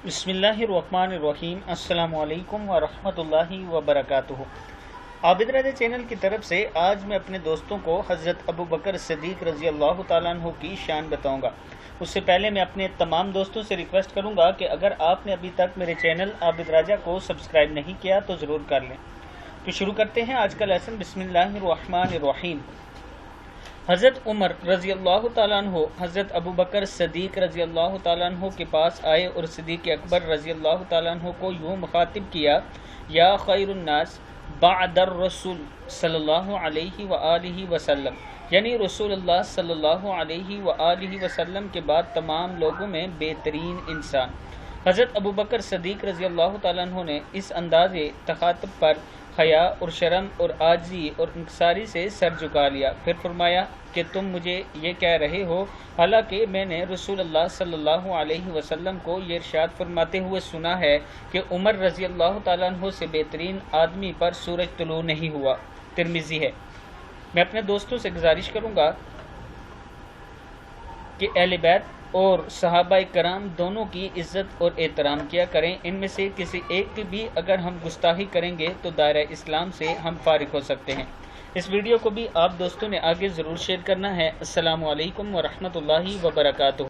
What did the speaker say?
بسم اللہ الرحمن الرحیم۔ السلام علیکم ورحمۃ وبرکاتہ۔ عابد رضا چینل کی طرف سے آج میں اپنے دوستوں کو حضرت ابو بکر صدیق رضی اللہ تعالیٰ عنہ کی شان بتاؤں گا۔ اس سے پہلے میں اپنے تمام دوستوں سے ریکویسٹ کروں گا کہ اگر آپ نے ابھی تک میرے چینل عابد رضا کو سبسکرائب نہیں کیا تو ضرور کر لیں۔ تو شروع کرتے ہیں آج کا لیسن۔ بسم اللہ الرحمن الرحیم۔ حضرت عمر رضی اللہ تعالیٰ عنہ حضرت ابو بکر صدیق رضی اللہ تعالیٰ عنہ کے پاس آئے اور صدیق اکبر رضی اللہ تعالیٰ عنہ کو یوں مخاطب کیا: یا خیر الناس بعد الرسول صلی اللہ علیہ وآلہ وسلم، یعنی رسول اللہ صلی اللہ علیہ وآلہ وسلم کے بعد تمام لوگوں میں بہترین انسان۔ حضرت ابو بکر صدیق رضی اللہ تعالیٰ عنہ نے اس انداز تخاطب پر حیا اور شرم اور عاجزی اور انکساری سے سر جھکا لیا، پھر فرمایا کہ تم مجھے یہ کہہ رہے ہو حالانکہ میں نے رسول اللہ صلی اللہ علیہ وسلم کو یہ ارشاد فرماتے ہوئے سنا ہے کہ عمر رضی اللہ تعالیٰ عنہ سے بہترین آدمی پر سورج طلوع نہیں ہوا۔ ترمذی ہے۔ میں اپنے دوستوں سے گزارش کروں گا کہ اہل بیت اور صحابہ کرام دونوں کی عزت اور احترام کیا کریں۔ ان میں سے کسی ایک کی بھی اگر ہم گستاخی کریں گے تو دائرہ اسلام سے ہم فارغ ہو سکتے ہیں۔ اس ویڈیو کو بھی آپ دوستوں نے آگے ضرور شیئر کرنا ہے۔ السلام علیکم ورحمۃ اللہ وبرکاتہ۔